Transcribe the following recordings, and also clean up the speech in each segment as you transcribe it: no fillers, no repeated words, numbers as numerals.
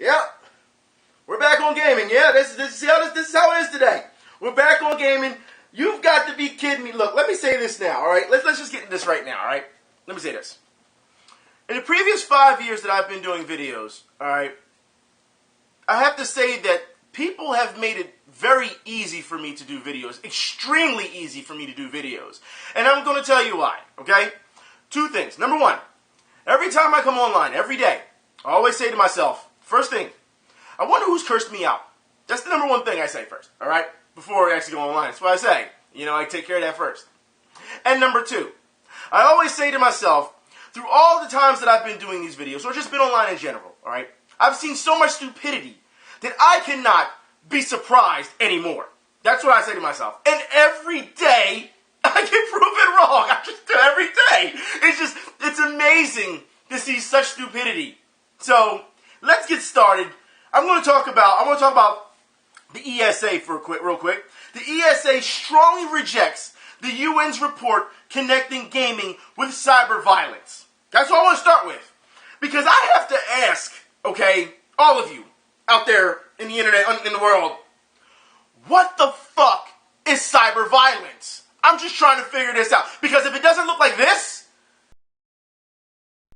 Yeah, we're back on gaming. Yeah, this is how it is today. We're back on gaming. You've got to be kidding me. Look, let me say this now, all right? Let's just get into this right now, all right? Let me say this. In the previous 5 years that I've been doing videos, all right, I have to say that people have made it very easy for me to do videos. Extremely easy for me to do videos. And I'm going to tell you why, okay? Two things. Number one, every time I come online, every day, I always say to myself, first thing, I wonder who's cursed me out. That's the number one thing I say first, all right? Before I actually go online. That's what I say. You know, I take care of that first. And number two, I always say to myself, through all the times that I've been doing these videos, or just been online in general, all right, I've seen so much stupidity that I cannot be surprised anymore. That's what I say to myself. And every day, I get proven wrong. I just do every day. It's amazing to see such stupidity. So, let's get started. I want to talk about the ESA real quick. The ESA strongly rejects the UN's report connecting gaming with cyberviolence. That's what I want to start with. Because I have to ask, okay, all of you out there in the internet, in the world, what the fuck is cyberviolence? I'm just trying to figure this out. Because if it doesn't look like this,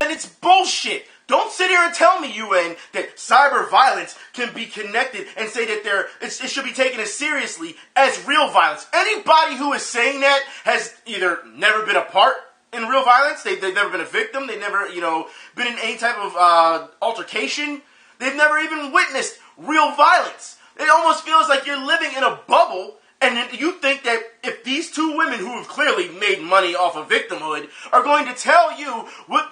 then it's bullshit. Don't sit here and tell me, UN, that cyberviolence can be connected and say that it should be taken as seriously as real violence. Anybody who is saying that has either never been a part in real violence, they've never been a victim, they've never, been in any type of altercation, they've never even witnessed real violence. It almost feels like you're living in a bubble, and you think that if these two women who have clearly made money off of victimhood are going to tell you what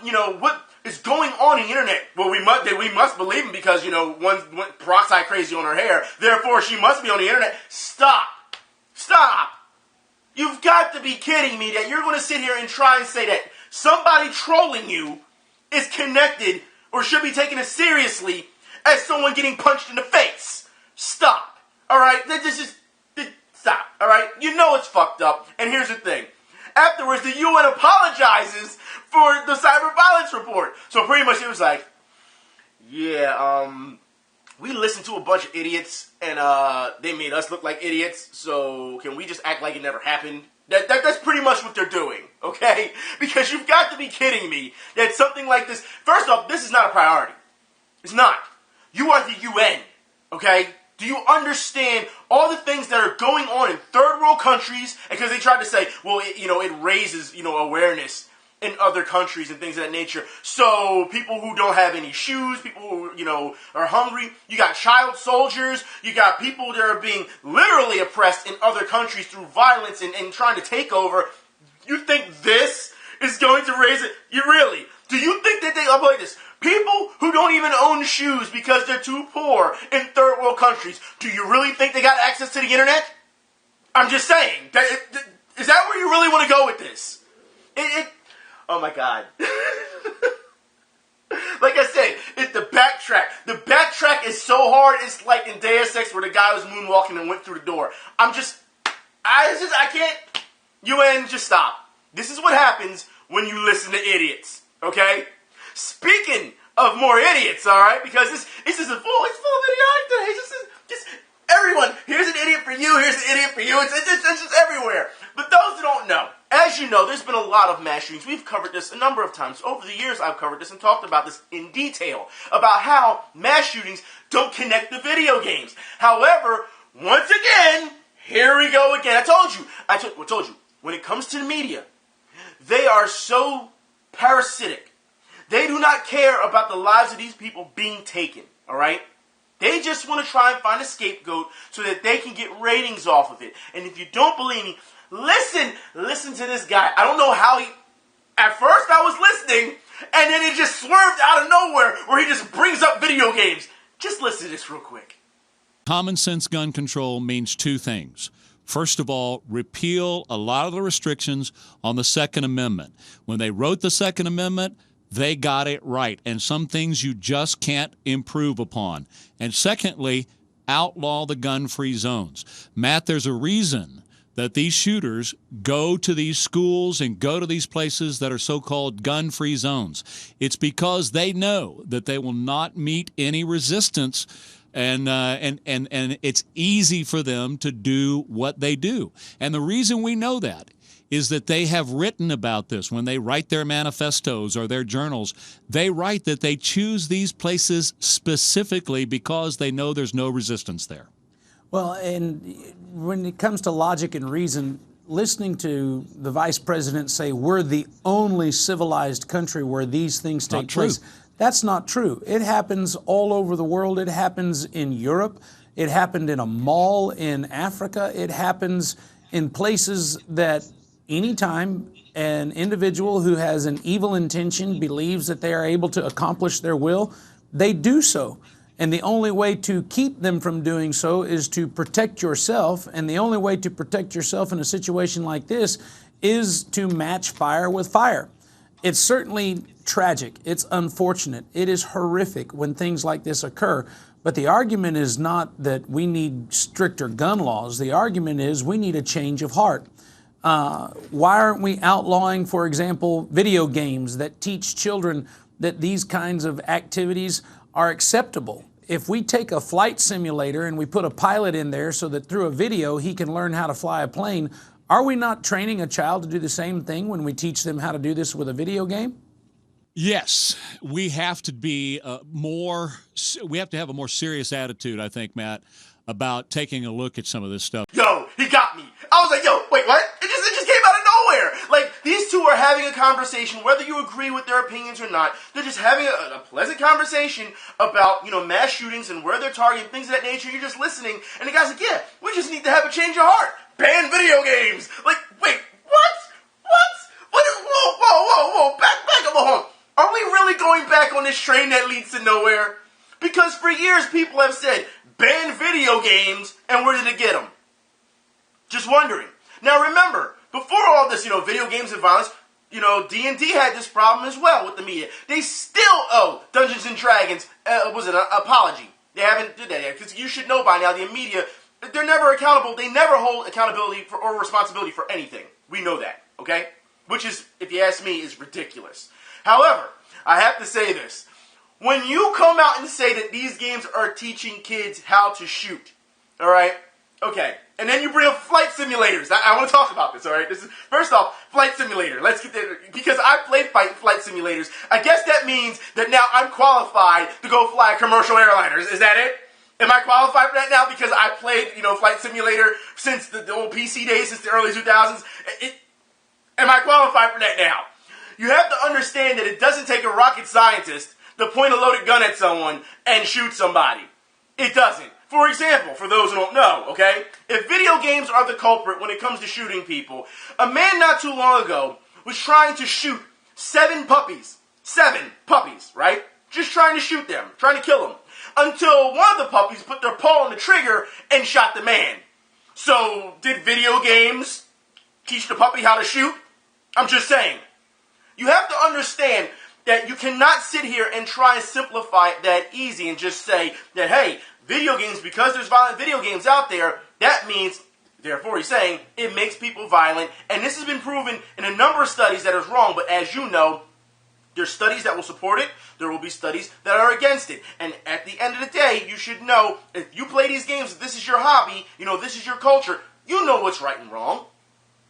is going on in the internet, well, we must believe them because, one went peroxide crazy on her hair, therefore she must be on the internet. Stop. You've got to be kidding me that you're going to sit here and try and say that somebody trolling you is connected or should be taken as seriously as someone getting punched in the face. Stop. Alright? Stop. Alright? You know it's fucked up. And here's the thing. Afterwards, the UN apologizes for the cyberviolence report. So pretty much it was like, we listened to a bunch of idiots, and they made us look like idiots, so can we just act like it never happened? That's pretty much what they're doing, okay? Because you've got to be kidding me that something like this... First off, this is not a priority. It's not. You are the UN, okay? Do you understand all the things that are going on in third world countries? Because they tried to say, well, it raises, awareness in other countries and things of that nature. So people who don't have any shoes, people who, are hungry, you got child soldiers, you got people that are being literally oppressed in other countries through violence and trying to take over. You think this is going to raise it? Do you think that I'll play this. People who don't even own shoes because they're too poor in third world countries, do you really think they got access to the internet? I'm just saying. Is that where you really want to go with this? Oh my god. Like I said, the backtrack. The backtrack is so hard, it's like in Deus Ex where the guy was moonwalking and went through the door. I can't. UN, just stop. This is what happens when you listen to idiots, okay? Speaking of more idiots, alright, because this is full video. Just everyone, here's an idiot for you, here's an idiot for you, it's just everywhere. But those who don't know, as you know, there's been a lot of mass shootings. We've covered this a number of times. Over the years, I've covered this and talked about this in detail, about how mass shootings don't connect to video games. However, once again, here we go again. I told you, when it comes to the media, they are so parasitic. They do not care about the lives of these people being taken, alright? They just want to try and find a scapegoat so that they can get ratings off of it. And if you don't believe me, listen to this guy. I don't know how at first I was listening, and then it just swerved out of nowhere where he just brings up video games. Just listen to this real quick. Common sense gun control means two things. First of all, repeal a lot of the restrictions on the Second Amendment. When they wrote the Second Amendment, they got it right, and some things you just can't improve upon. And secondly, outlaw the gun-free zones. Matt, there's a reason that these shooters go to these schools and go to these places that are so-called gun-free zones. It's because they know that they will not meet any resistance, and it's easy for them to do what they do. And the reason we know that is that they have written about this. When they write their manifestos or their journals, they write that they choose these places specifically because they know there's no resistance there. Well, and when it comes to logic and reason, listening to the vice president say we're the only civilized country where these things take place, that's not true. It happens all over the world. It happens in Europe. It happened in a mall in Africa. It happens in places that anytime an individual who has an evil intention believes that they are able to accomplish their will, they do so. And the only way to keep them from doing so is to protect yourself. And the only way to protect yourself in a situation like this is to match fire with fire. It's certainly tragic. It's unfortunate. It is horrific when things like this occur. But the argument is not that we need stricter gun laws. The argument is we need a change of heart. Why aren't we outlawing, for example, video games that teach children that these kinds of activities are acceptable? If we take a flight simulator and we put a pilot in there so that through a video he can learn how to fly a plane, are we not training a child to do the same thing when we teach them how to do this with a video game? Yes, we have to be we have to have a more serious attitude, I think, Matt, about taking a look at some of this stuff. Yo, he got me. I was like, yo, wait, what? It just came out of nowhere. Like, these two are having a conversation, whether you agree with their opinions or not. They're just having a pleasant conversation about, mass shootings and where they're targeting, things of that nature. You're just listening, and the guy's like, yeah, we just need to have a change of heart. Ban video games. Like, wait, what? Whoa. Back up a home. Are we really going back on this train that leads to nowhere? Because for years, people have said, ban video games, and where did it get them? Just wondering. Now remember, before all this, video games and violence, D&D had this problem as well with the media. They still owe Dungeons & Dragons, an apology. They haven't did that yet, because you should know by now, the media, they're never accountable. They never hold accountability or responsibility for anything. We know that, okay? Which is, if you ask me, is ridiculous. However, I have to say this. When you come out and say that these games are teaching kids how to shoot, all right? Okay. And then you bring up flight simulators. I want to talk about this, all right? This is, first off, flight simulator. Let's get there. Because I played flight simulators, I guess that means that now I'm qualified to go fly a commercial airliner. Is that it? Am I qualified for that now because I played, flight simulator since the old PC days, since the early 2000s? Am I qualified for that now? You have to understand that it doesn't take a rocket scientist to point a loaded gun at someone and shoot somebody. It doesn't. For example, for those who don't know, okay? If video games are the culprit when it comes to shooting people, a man not too long ago was trying to shoot 7 puppies. 7 puppies, right? Just trying to shoot them, trying to kill them. Until one of the puppies put their paw on the trigger and shot the man. So, did video games teach the puppy how to shoot? I'm just saying. You have to understand that you cannot sit here and try and simplify it that easy and just say that, hey, video games, because there's violent video games out there, that means, therefore he's saying, it makes people violent. And this has been proven in a number of studies that is wrong, but as you know, there's studies that will support it, there will be studies that are against it. And at the end of the day, you should know, if you play these games, if this is your hobby, this is your culture, you know what's right and wrong.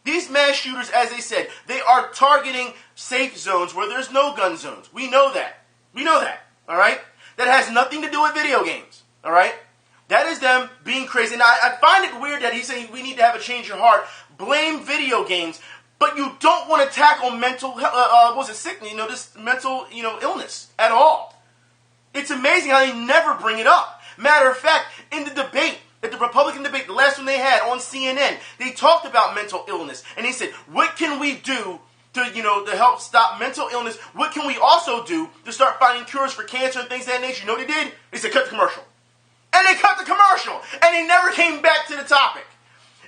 These mass shooters, as they said, they are targeting safe zones where there's no gun zones. We know that. All right? That has nothing to do with video games. All right? That is them being crazy. And I find it weird that he's saying we need to have a change of heart. Blame video games, but you don't want to tackle mental, sickness, this mental, illness at all. It's amazing how they never bring it up. Matter of fact, in the debate, at the Republican debate, the last one they had on CNN, they talked about mental illness. And they said, what can we do to help stop mental illness? What can we also do to start finding cures for cancer and things of that nature? You know what they did? They said, cut the commercial. And they cut the commercial. And they never came back to the topic.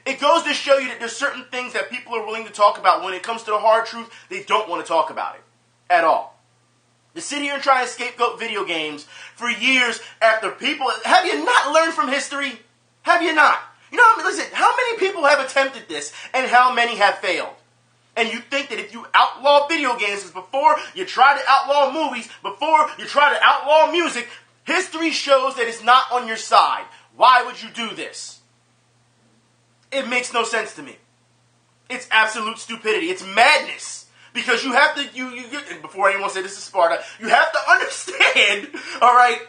It goes to show you that there's certain things that people are willing to talk about. When it comes to the hard truth, they don't want to talk about it at all. To sit here and try and scapegoat video games for years after people... Have you not learned from history? Have you not? You know, listen, how many people have attempted this and how many have failed? And you think that if you outlaw video games, because before you try to outlaw movies, before you try to outlaw music, history shows that it's not on your side. Why would you do this? It makes no sense to me. It's absolute stupidity. It's madness. Because you have to, before anyone said this is Sparta, you have to understand, all right,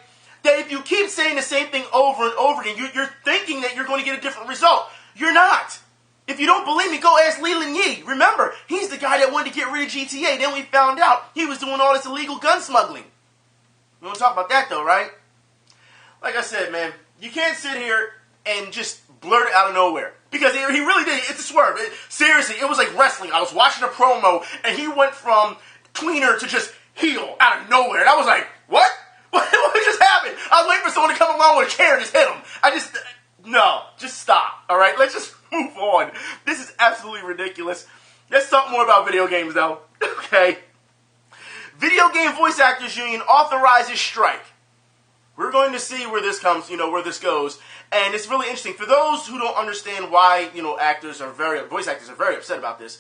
that if you keep saying the same thing over and over again, you're thinking that you're going to get a different result. You're not. If you don't believe me, go ask Leland Yee. Remember, he's the guy that wanted to get rid of GTA. Then we found out he was doing all this illegal gun smuggling. We don't talk about that, though, right? Like I said, man, you can't sit here and just blurt it out of nowhere. Because he really did. It's a swerve. Seriously, it was like wrestling. I was watching a promo, and he went from tweener to just heel out of nowhere. And I was like, what? What just happened? I was waiting for someone to come along with a chair and just hit him. No, just stop. All right, let's just move on. This is absolutely ridiculous. Let's talk more about video games, though. Okay. Video Game Voice Actors Union authorizes strike. We're going to see where this comes, where this goes. And it's really interesting. For those who don't understand why, voice actors are very upset about this,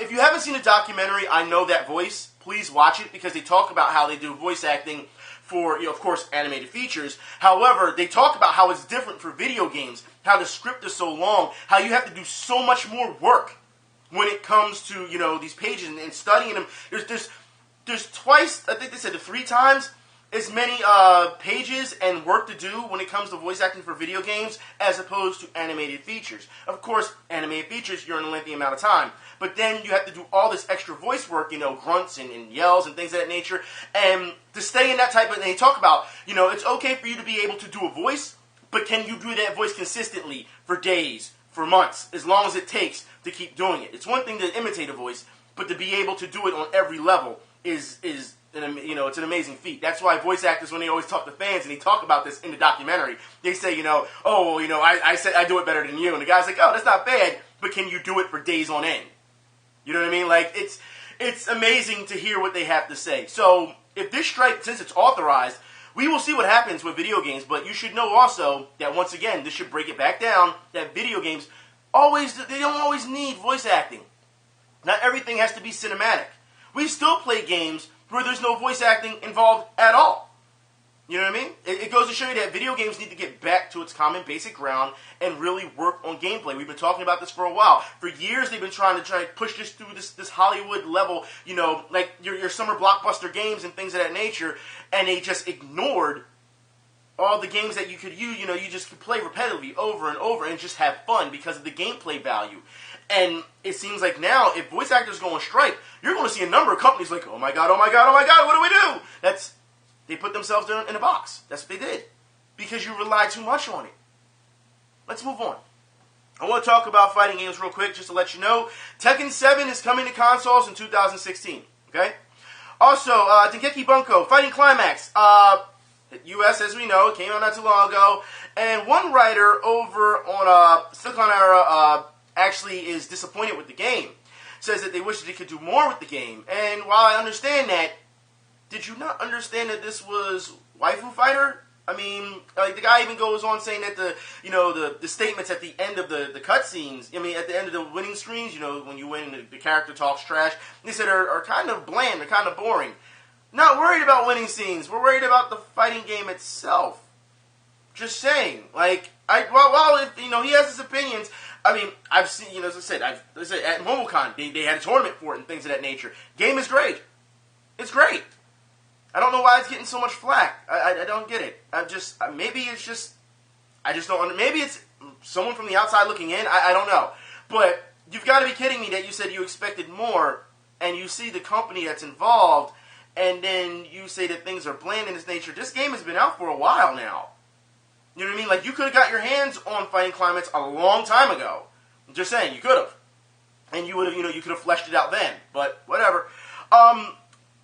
if you haven't seen the documentary, I Know That Voice, please watch it because they talk about how they do voice acting for, of course, animated features. However, they talk about how it's different for video games, how the script is so long, how you have to do so much more work when it comes to, these pages and studying them. There's twice, I think they said 3 times, as many pages and work to do when it comes to voice acting for video games as opposed to animated features. Of course, animated features, you're in a lengthy amount of time. But then you have to do all this extra voice work, grunts and yells and things of that nature. And to stay in that type of... And they talk about, it's okay for you to be able to do a voice, but can you do that voice consistently for days, for months, as long as it takes to keep doing it? It's one thing to imitate a voice, but to be able to do it on every level is it's an amazing feat. That's why voice actors, when they always talk to fans, and they talk about this in the documentary, they say, I do it better than you. And the guy's like, oh, that's not bad, but can you do it for days on end? You know what I mean? Like, it's amazing to hear what they have to say. So, if this strike, since it's authorized, we will see what happens with video games, but you should know also that, once again, this should break it back down, that video games they don't always need voice acting. Not everything has to be cinematic. We still play games where there's no voice acting involved at all. You know what I mean? It goes to show you that video games need to get back to its common basic ground and really work on gameplay. We've been talking about this for a while. For years, they've been trying to push this through this Hollywood level, like your summer blockbuster games and things of that nature, and they just ignored all the games that you could use. You just could play repetitively over and over and just have fun because of the gameplay value. And it seems like now, if voice actors go on strike, you're going to see a number of companies like, oh my god, what do we do? They put themselves in a box. That's what they did. Because you rely too much on it. Let's move on. I want to talk about fighting games real quick, just to let you know. Tekken 7 is coming to consoles in 2016. Okay? Also, Dengeki Bunko, Fighting Climax. US, as we know, came out not too long ago. And one writer over on Silicon Era actually is disappointed with the game. Says that they wish that they could do more with the game. And while I understand that, did you not understand that this was Waifu Fighter? I mean, like the guy even goes on saying that the statements at the end of the cutscenes, at the end of the winning screens, when you win and the character talks trash, they said are kind of bland, they're kind of boring. Not worried about winning scenes. We're worried about the fighting game itself. Just saying. Like, he has his opinions. I've seen, as I said, at MomoCon, they had a tournament for it and things of that nature. Game is great. It's great. I don't know why it's getting so much flack. I don't get it. Maybe it's someone from the outside looking in. I don't know. But you've got to be kidding me that you said you expected more, and you see the company that's involved, and then you say that things are bland in its nature. This game has been out for a while now. You know what I mean? Like, you could have got your hands on Fighting Climax a long time ago. I'm just saying, you could have. And you would have, you could have fleshed it out then. But, whatever.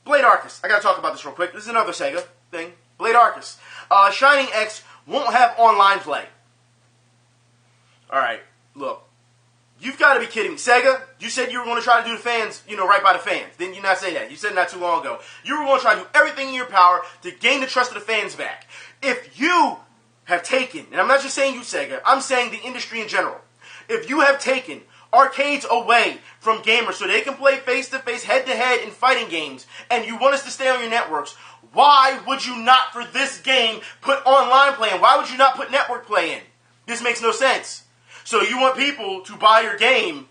Blade Arcus. I gotta talk about this real quick. This is another Sega thing. Blade Arcus. Shining X won't have online play. Alright, look. You've got to be kidding me. Sega, you said you were going to try to do the fans, right by the fans. Didn't you not say that? You said not too long ago. You were going to try to do everything in your power to gain the trust of the fans back. If you have taken, and I'm not just saying you, Sega, I'm saying the industry in general. If you have taken arcades away from gamers so they can play face-to-face, head-to-head in fighting games, and you want us to stay on your networks, why would you not, for this game, put online play in? Why would you not put network play in? This makes no sense. So you want people to buy your game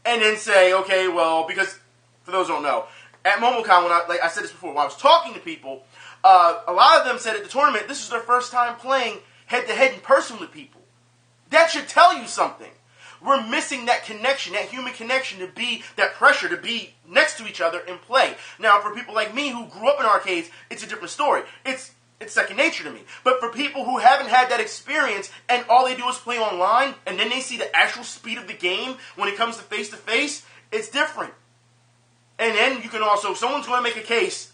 and then say, okay, well, because, for those who don't know, at MomoCon, like I said this before, when I was talking to people, a lot of them said at the tournament, this is their first time playing head-to-head in person with people. That should tell you something. We're missing that connection, that human connection, to be that pressure to be next to each other and play. Now, for people like me who grew up in arcades, it's a different story. It's second nature to me. But for people who haven't had that experience and all they do is play online, and then they see the actual speed of the game when it comes to face-to-face, it's different. And then you can also, someone's going to make a case,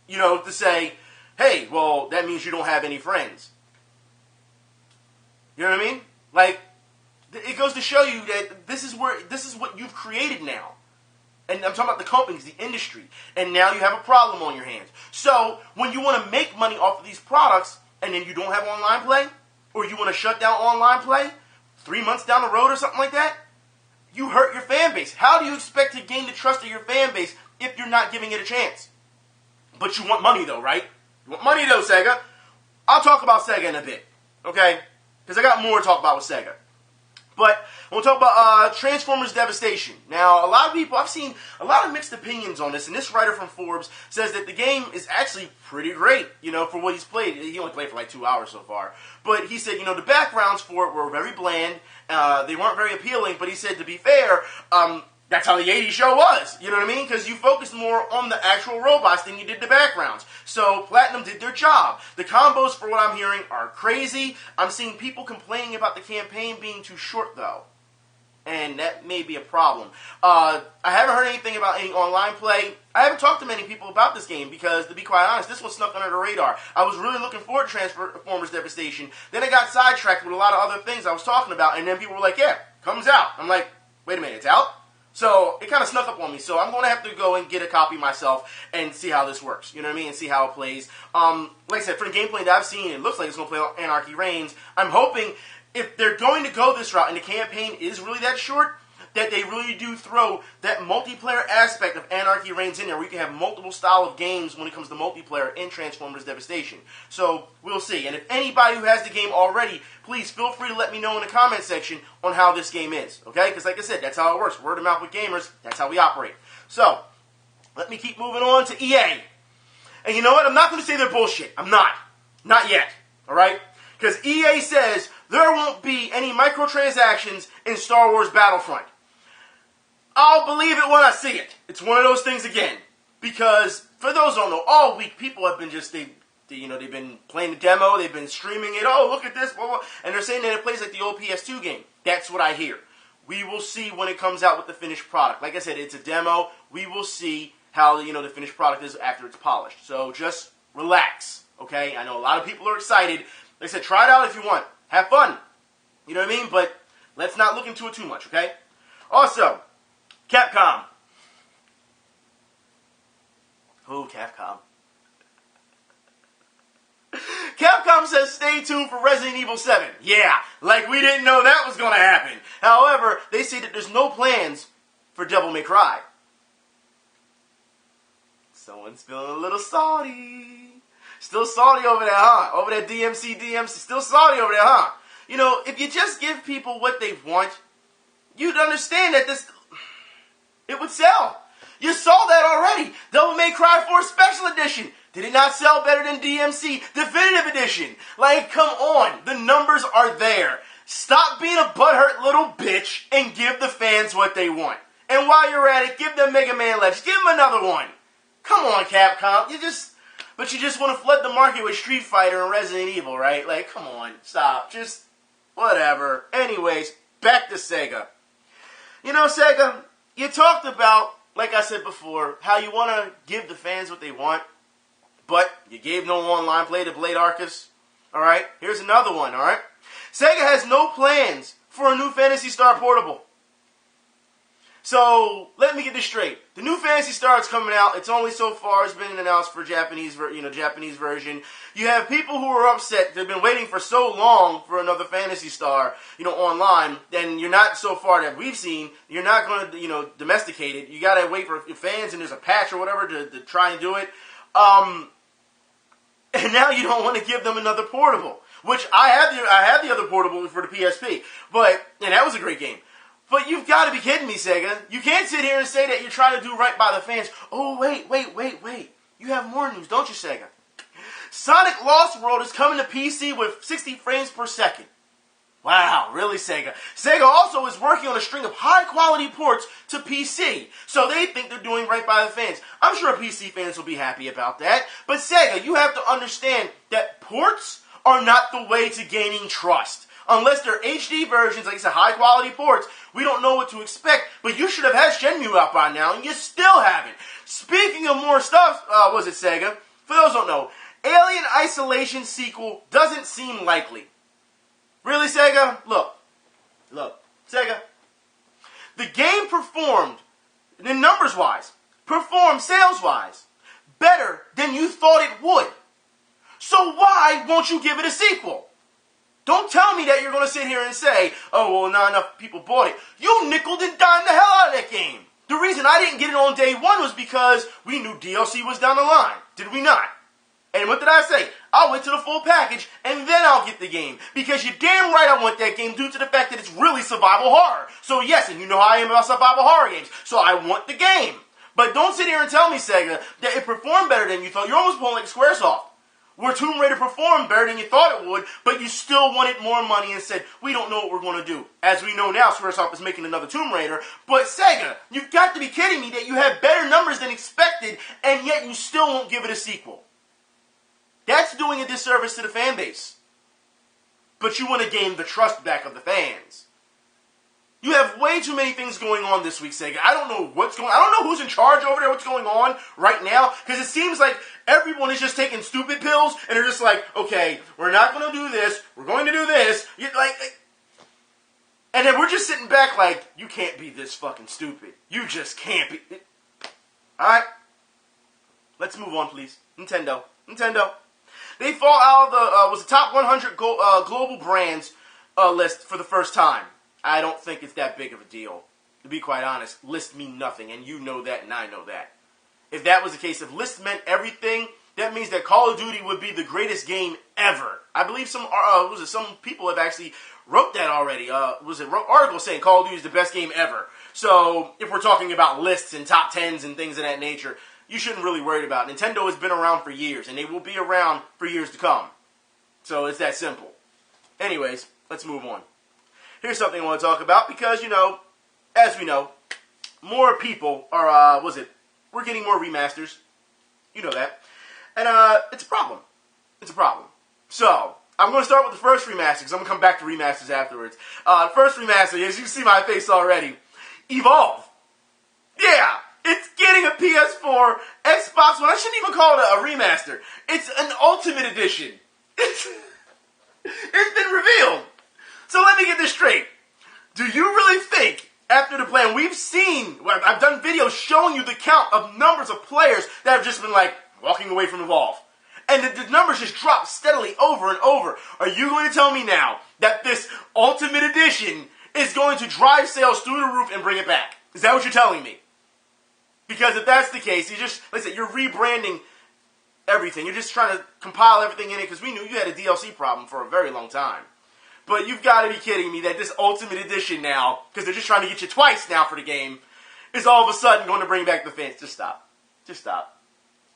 to say, hey, well, that means you don't have any friends. You know what I mean? Like, it goes to show you that this is what you've created now. And I'm talking about the companies, the industry. And now you have a problem on your hands. So, when you want to make money off of these products, and then you don't have online play, or you want to shut down online play, 3 months down the road or something like that, you hurt your fan base. How do you expect to gain the trust of your fan base if you're not giving it a chance? But you want money though, right? You want money though, Sega. I'll talk about Sega in a bit, okay? Because I got more to talk about with Sega. But I want to talk about Transformers Devastation. Now, a lot of people, I've seen a lot of mixed opinions on this, and this writer from Forbes says that the game is actually pretty great, for what he's played. He only played for like 2 hours so far. But he said, the backgrounds for it were very bland. They weren't very appealing, but he said, to be fair, that's how the 80s show was. You know what I mean? Because you focused more on the actual robots than you did the backgrounds. So Platinum did their job. The combos, for what I'm hearing, are crazy. I'm seeing people complaining about the campaign being too short, though. And that may be a problem. I haven't heard anything about any online play. I haven't talked to many people about this game because, to be quite honest, this one snuck under the radar. I was really looking forward to Transformers Devastation. Then I got sidetracked with a lot of other things I was talking about, and then people were like, yeah, comes out. I'm like, wait a minute, it's out? So it kind of snuck up on me. So I'm going to have to go and get a copy myself and see how this works. You know what I mean? And see how it plays. Like I said, for the gameplay that I've seen, it looks like it's going to play on Anarchy Reigns. I'm hoping if they're going to go this route and the campaign is really that short, that they really do throw that multiplayer aspect of Anarchy Reigns in there, where you can have multiple style of games when it comes to multiplayer in Transformers Devastation. So, we'll see. And if anybody who has the game already, please feel free to let me know in the comment section on how this game is. Okay? Because like I said, that's how it works. Word of mouth with gamers, that's how we operate. So, let me keep moving on to EA. And you know what? I'm not going to say they're bullshit. I'm not. Not yet. Alright? Because EA says there won't be any microtransactions in Star Wars Battlefront. I'll believe it when I see it. It's one of those things again. Because, for those who don't know, all week people have been they've been playing the demo, they've been streaming it, oh, look at this, blah, blah, and they're saying that it plays like the old PS2 game. That's what I hear. We will see when it comes out with the finished product. Like I said, it's a demo. We will see how, the finished product is after it's polished. So, just relax, okay? I know a lot of people are excited. Like I said, try it out if you want. Have fun. You know what I mean? But, let's not look into it too much, okay? Also, Capcom. Oh, Capcom. Capcom says stay tuned for Resident Evil 7. Yeah, like we didn't know that was going to happen. However, they say that there's no plans for Devil May Cry. Someone's feeling a little salty. Still salty over there, huh? Over that DMC. Still salty over there, huh? If you just give people what they want, you'd understand that it would sell. You saw that already. Devil May Cry 4 Special Edition. Did it not sell better than DMC Definitive Edition? Like, come on. The numbers are there. Stop being a butthurt little bitch and give the fans what they want. And while you're at it, give them Mega Man Legends. Give them another one. Come on, Capcom. You just want to flood the market with Street Fighter and Resident Evil, right? Like, come on. Stop. Just, whatever. Anyways, back to Sega. Sega, you talked about, like I said before, how you want to give the fans what they want, but you gave no online play to Blade Arcus. Alright, here's another one, alright? Sega has no plans for a new Phantasy Star Portable. So let me get this straight. The new Phantasy Star is coming out. It's only so far has been announced for Japanese version. You have people who are upset. They've been waiting for so long for another Phantasy Star, online. And you're not so far that we've seen. You're not going to, domesticate it. You got to wait for your fans, and there's a patch or whatever to try and do it. And now you don't want to give them another portable, which I have the other portable for the PSP, and that was a great game. But you've got to be kidding me, Sega. You can't sit here and say that you're trying to do right by the fans. Oh, wait. You have more news, don't you, Sega? Sonic Lost World is coming to PC with 60 frames per second. Wow, really, Sega? Sega also is working on a string of high-quality ports to PC, so they think they're doing right by the fans. I'm sure PC fans will be happy about that, but Sega, you have to understand that ports are not the way to gaining trust. Unless they're HD versions, like I said, high-quality ports, we don't know what to expect, but you should have had Shenmue out by now, and you still haven't. Speaking of more stuff, Sega? For those who don't know, Alien Isolation sequel doesn't seem likely. Really, Sega? Look, Sega. The game performed, numbers-wise, sales-wise, better than you thought it would. So why won't you give it a sequel? Don't tell me that you're going to sit here and say, oh, well, not enough people bought it. You nickeled and dimed the hell out of that game. The reason I didn't get it on day one was because we knew DLC was down the line. Did we not? And what did I say? I'll wait till the full package, and then I'll get the game. Because you're damn right I want that game due to the fact that it's really survival horror. So yes, and you know how I am about survival horror games. So I want the game. But don't sit here and tell me, Sega, that it performed better than you thought. You're almost pulling like Squaresoft, where Tomb Raider performed better than you thought it would, but you still wanted more money and said, we don't know what we're going to do. As we know now, Squaresoft is making another Tomb Raider. But Sega, you've got to be kidding me that you have better numbers than expected, and yet you still won't give it a sequel. That's doing a disservice to the fan base. But you want to gain the trust back of the fans. You have way too many things going on this week, Sega. I don't know what's going on. I don't know who's in charge over there, what's going on right now, because it seems like everyone is just taking stupid pills, and they're just like, okay, we're not going to do this, we're going to do this, and then we're just sitting back like, you can't be this fucking stupid. You just can't be. Alright? Let's move on, please. Nintendo. They fall out of the top 100 global brands list for the first time. I don't think it's that big of a deal. To be quite honest, lists mean nothing, and you know that, and I know that. If that was the case, if lists meant everything, that means that Call of Duty would be the greatest game ever. I believe some people have actually wrote that already. Wrote articles saying Call of Duty is the best game ever. So if we're talking about lists and top 10s and things of that nature, you shouldn't really worry about it. Nintendo has been around for years, and they will be around for years to come. So it's that simple. Anyways, let's move on. Here's something I want to talk about, because, as we know, more people are, we're getting more remasters. You know that. And, it's a problem. So, I'm going to start with the first remaster, because I'm going to come back to remasters afterwards. First remaster, as you can see my face already, Evolve. Yeah! It's getting a PS4, Xbox One. I shouldn't even call it a remaster. It's an Ultimate Edition. It's been revealed. So let me get this straight. Do you really think, after the plan, I've done videos showing you the count of numbers of players that have just been walking away from Evolve. And the numbers just drop steadily over and over. Are you going to tell me now that this Ultimate Edition is going to drive sales through the roof and bring it back? Is that what you're telling me? Because if that's the case, you're rebranding everything. You're just trying to compile everything in it, because we knew you had a DLC problem for a very long time. But you've got to be kidding me that this Ultimate Edition now, because they're just trying to get you twice now for the game, is all of a sudden going to bring back the fans. Just stop.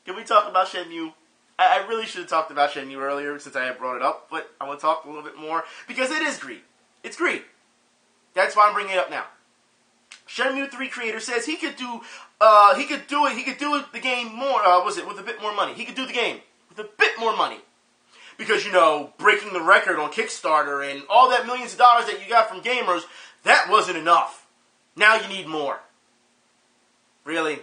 Can we talk about Shenmue? I really should have talked about Shenmue earlier since I had brought it up, but I want to talk a little bit more, because it is greed. It's greed. That's why I'm bringing it up now. Shenmue 3 creator says he could do the game more, with a bit more money. He could do the game with a bit more money. Because, breaking the record on Kickstarter and all that millions of dollars that you got from gamers, that wasn't enough. Now you need more. Really?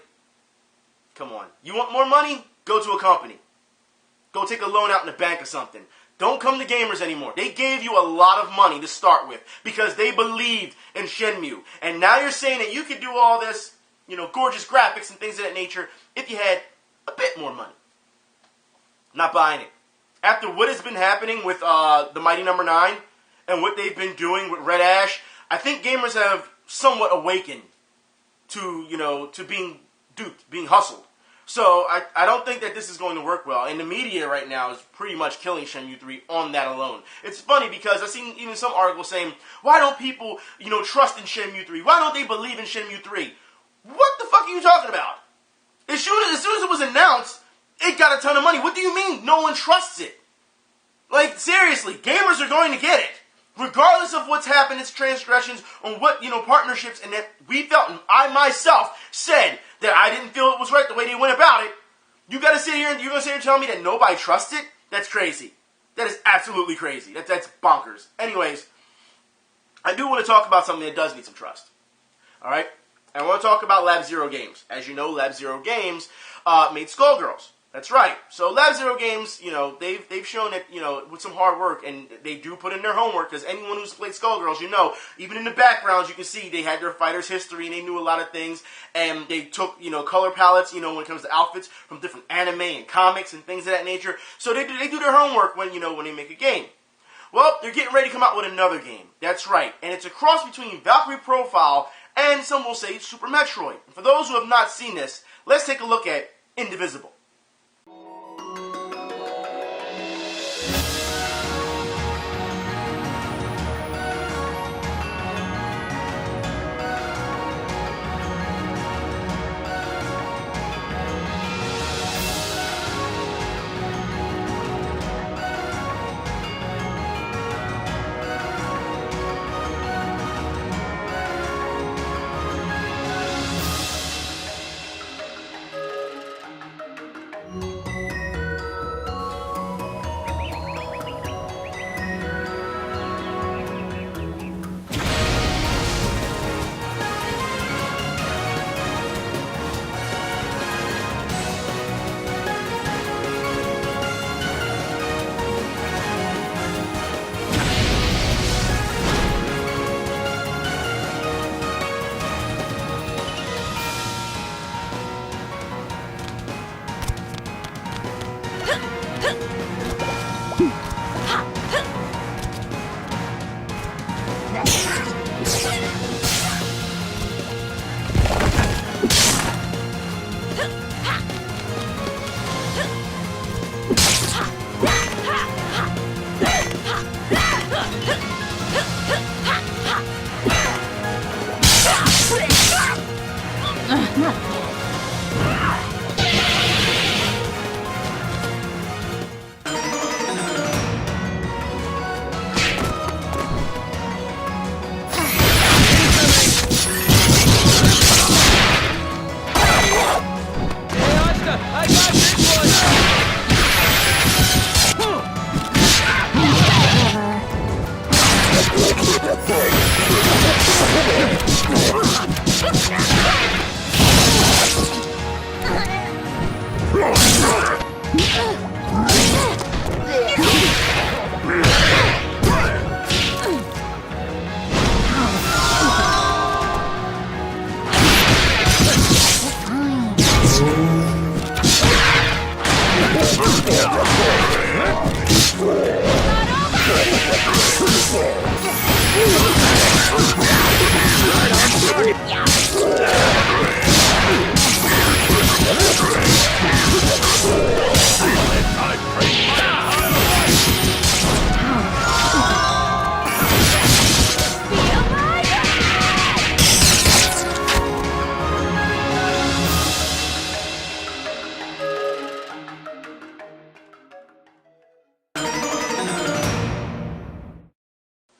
Come on. You want more money? Go to a company. Go take a loan out in the bank or something. don't come to gamers anymore. They gave you a lot of money to start with because they believed in Shenmue. And now you're saying that you could do all this, gorgeous graphics and things of that nature if you had a bit more money. Not buying it. After what has been happening with the Mighty Number 9 and what they've been doing with Red Ash, I think gamers have somewhat awakened to being duped, being hustled. So I don't think that this is going to work well. And the media right now is pretty much killing Shenmue 3 on that alone. It's funny because I've seen even some articles saying, why don't people, trust in Shenmue 3? Why don't they believe in Shenmue 3? What the fuck are you talking about? As soon as it was announced, it got a ton of money. What do you mean no one trusts it? Like, seriously, gamers are going to get it. Regardless of what's happened, its transgressions, on what, partnerships, and that we felt, and I myself said that I didn't feel it was right the way they went about it. You're going to sit here and tell me that nobody trusts it? That's crazy. That is absolutely crazy. That's bonkers. Anyways, I do want to talk about something that does need some trust. Alright? I want to talk about Lab Zero Games. As you know, Lab Zero Games made Skullgirls. That's right. So Lab Zero Games, they've shown that, with some hard work, and they do put in their homework, because anyone who's played Skullgirls, even in the backgrounds, you can see they had their fighter's history, and they knew a lot of things, and they took, color palettes, when it comes to outfits from different anime and comics and things of that nature. So they do their homework when they make a game. Well, they're getting ready to come out with another game. That's right. And it's a cross between Valkyrie Profile and some will say Super Metroid. And for those who have not seen this, let's take a look at Indivisible.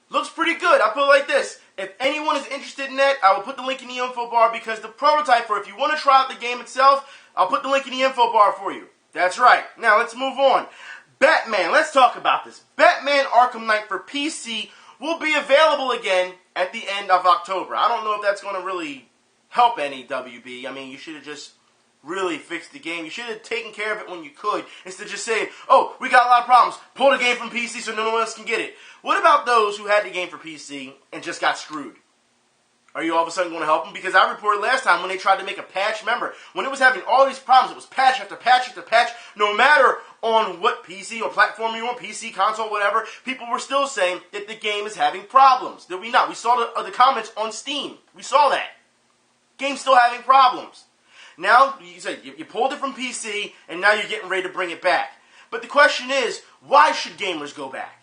Looks pretty good. I'll put it like this. If anyone is interested in that, I will put the link in the info bar because the prototype for if you want to try out the game itself, I'll put the link in the info bar for you. That's right. Now let's move on. Batman. Let's talk about this. Batman Arkham Knight for PC will be available again at the end of October. I don't know if that's going to really help any WB. I mean, you should have just really fix the game. You should have taken care of it when you could, instead of just saying, oh, we got a lot of problems. Pull the game from PC so no one else can get it. What about those who had the game for PC and just got screwed? Are you all of a sudden going to help them? Because I reported last time when they tried to make a patch, remember, when it was having all these problems, it was patch after patch after patch, no matter on what PC or platform you're on, PC, console, whatever, people were still saying that the game is having problems. Did we not? We saw the comments on Steam. We saw that. Game's still having problems. Now, you said you pulled it from PC, and now you're getting ready to bring it back. But the question is, why should gamers go back?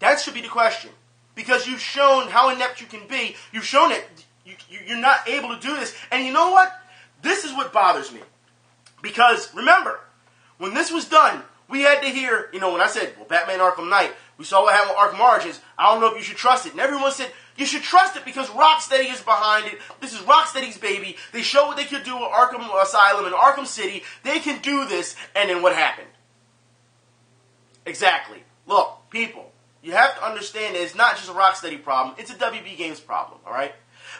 That should be the question. Because you've shown how inept you can be. You've shown that you're not able to do this. And you know what? This is what bothers me. Because, remember, when this was done, we had to hear, when I said, well, Batman Arkham Knight, we saw what happened with Arkham Origins, I don't know if you should trust it. And everyone said, you should trust it because Rocksteady is behind it. This is Rocksteady's baby. They showed what they could do with Arkham Asylum and Arkham City. They can do this. And then what happened? Exactly. Look, people. You have to understand that it's not just a Rocksteady problem. It's a WB Games problem, all right?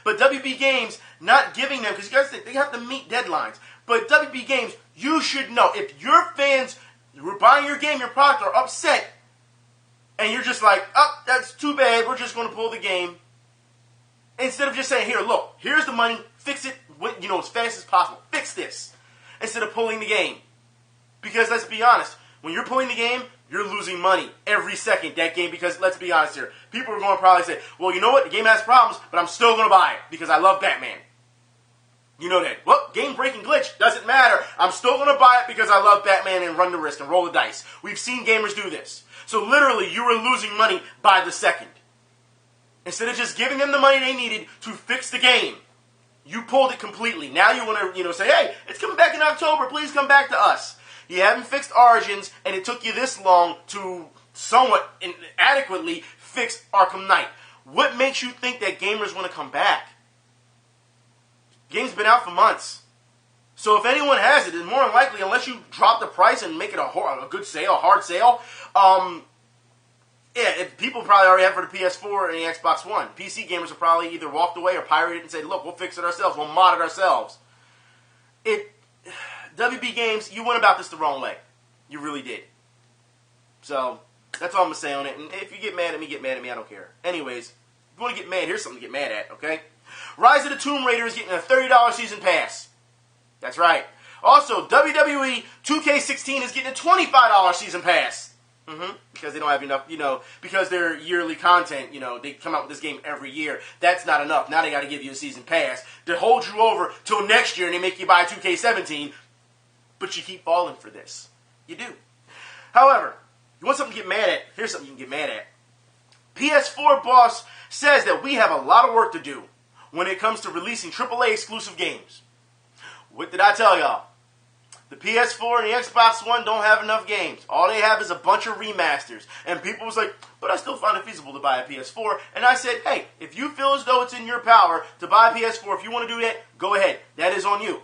But WB Games not giving them, because you guys think they have to meet deadlines. But WB Games, you should know. If your fans who are buying your game, your product, are upset, and you're just like, oh, that's too bad, we're just going to pull the game. Instead of just saying, here, look, here's the money, fix it, as fast as possible. Fix this. Instead of pulling the game. Because let's be honest, when you're pulling the game, you're losing money every second, that game, because let's be honest here. People are going to probably say, well, you know what? The game has problems, but I'm still going to buy it because I love Batman. You know that. Well, game-breaking glitch, doesn't matter. I'm still going to buy it because I love Batman and run the risk and roll the dice. We've seen gamers do this. So literally, you were losing money by the second. Instead of just giving them the money they needed to fix the game, you pulled it completely. Now you want to, say, hey, it's coming back in October. Please come back to us. You haven't fixed Origins, and it took you this long to somewhat adequately fix Arkham Knight. What makes you think that gamers want to come back? The game's been out for months. So if anyone has it, it's more than likely, unless you drop the price and make it a good sale, a hard sale, if people probably already have it for the PS4 and the Xbox One. PC gamers have probably either walked away or pirated it and said, look, we'll fix it ourselves, we'll mod it ourselves. WB Games, you went about this the wrong way. You really did. So, that's all I'm going to say on it. And if you get mad at me, I don't care. Anyways, if you want to get mad, here's something to get mad at, okay? Rise of the Tomb Raider is getting a $30 season pass. That's right. Also, WWE 2K16 is getting a $25 season pass. Because they don't have enough, because their yearly content, they come out with this game every year. That's not enough. Now they got to give you a season pass to hold you over till next year, and they make you buy 2K17. But you keep falling for this. You do. However, you want something to get mad at? Here's something you can get mad at. PS4 boss says that we have a lot of work to do when it comes to releasing AAA exclusive games. What did I tell y'all? The PS4 and the Xbox One don't have enough games. All they have is a bunch of remasters. And people was like, but I still find it feasible to buy a PS4. And I said, hey, if you feel as though it's in your power to buy a PS4, if you want to do that, go ahead. That is on you.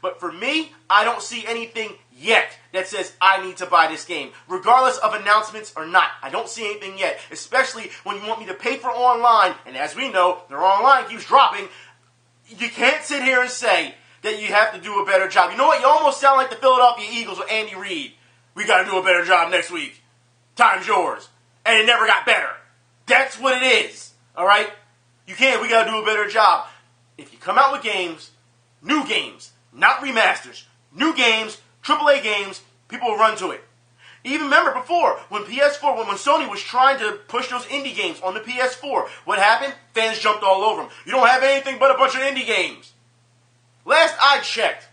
But for me, I don't see anything yet that says I need to buy this game, regardless of announcements or not. I don't see anything yet, especially when you want me to pay for online, and as we know, their online keeps dropping. You can't sit here and say that you have to do a better job. You know what? You almost sound like the Philadelphia Eagles with Andy Reid. We got to do a better job next week. Time's yours. And it never got better. That's what it is. All right? We got to do a better job. If you come out with games, new games, not remasters, new games, AAA games, people will run to it. Even remember before, when PS4, when Sony was trying to push those indie games on the PS4, what happened? Fans jumped all over them. You don't have anything but a bunch of indie games. Last I checked,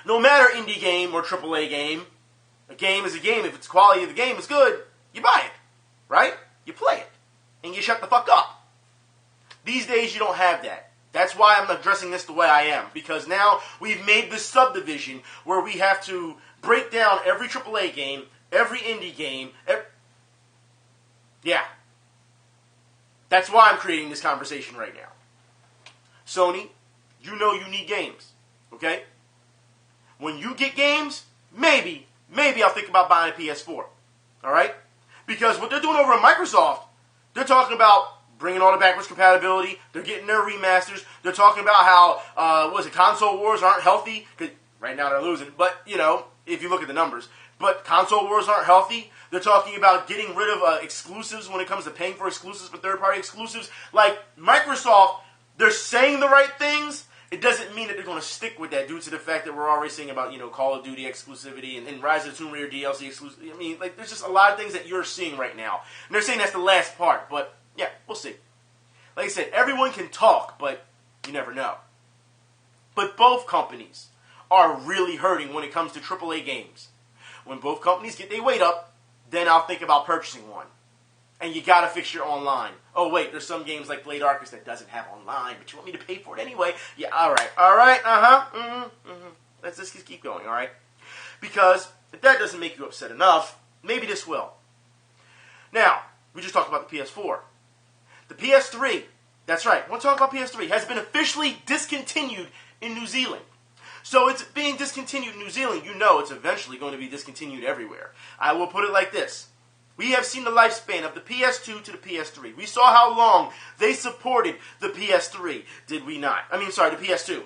no matter indie game or AAA game, a game is a game. If it's quality of the game is good, you buy it, right? You play it, and you shut the fuck up. These days you don't have that. That's why I'm addressing this the way I am, because now we've made this subdivision where we have to break down every AAA game, every indie game. Yeah. That's why I'm creating this conversation right now. Sony, you know you need games, okay? When you get games, maybe I'll think about buying a PS4, all right? Because what they're doing over at Microsoft, they're talking about bringing all the backwards compatibility. They're getting their remasters. They're talking about how, console wars aren't healthy. 'Cause right now they're losing. But, if you look at the numbers. But console wars aren't healthy. They're talking about getting rid of exclusives when it comes to paying for exclusives, for third-party exclusives. Like, Microsoft, they're saying the right things. It doesn't mean that they're going to stick with that due to the fact that we're already saying about, Call of Duty exclusivity and Rise of the Tomb Raider DLC exclusivity. I mean, there's just a lot of things that you're seeing right now. And they're saying that's the last part, but, yeah, we'll see. Like I said, everyone can talk, but you never know. But both companies are really hurting when it comes to AAA games. When both companies get their weight up, then I'll think about purchasing one. And you gotta fix your online. Oh wait, there's some games like Blade Arcus that doesn't have online, but you want me to pay for it anyway? Yeah, alright, Let's just keep going, alright? Because if that doesn't make you upset enough, maybe this will. Now, we just talked about the PS4. The PS3, that's right, we'll talk about PS3, has been officially discontinued in New Zealand. So it's being discontinued in New Zealand, it's eventually going to be discontinued everywhere. I will put it like this. We have seen the lifespan of the PS2 to the PS3. We saw how long they supported the PS3, did we not? The PS2.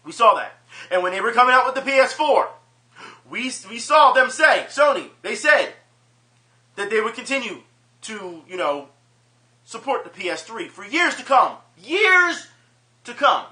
We saw that. And when they were coming out with the PS4, we saw them say, Sony, they said that they would continue to, support the PS3 for years to come. Years to come.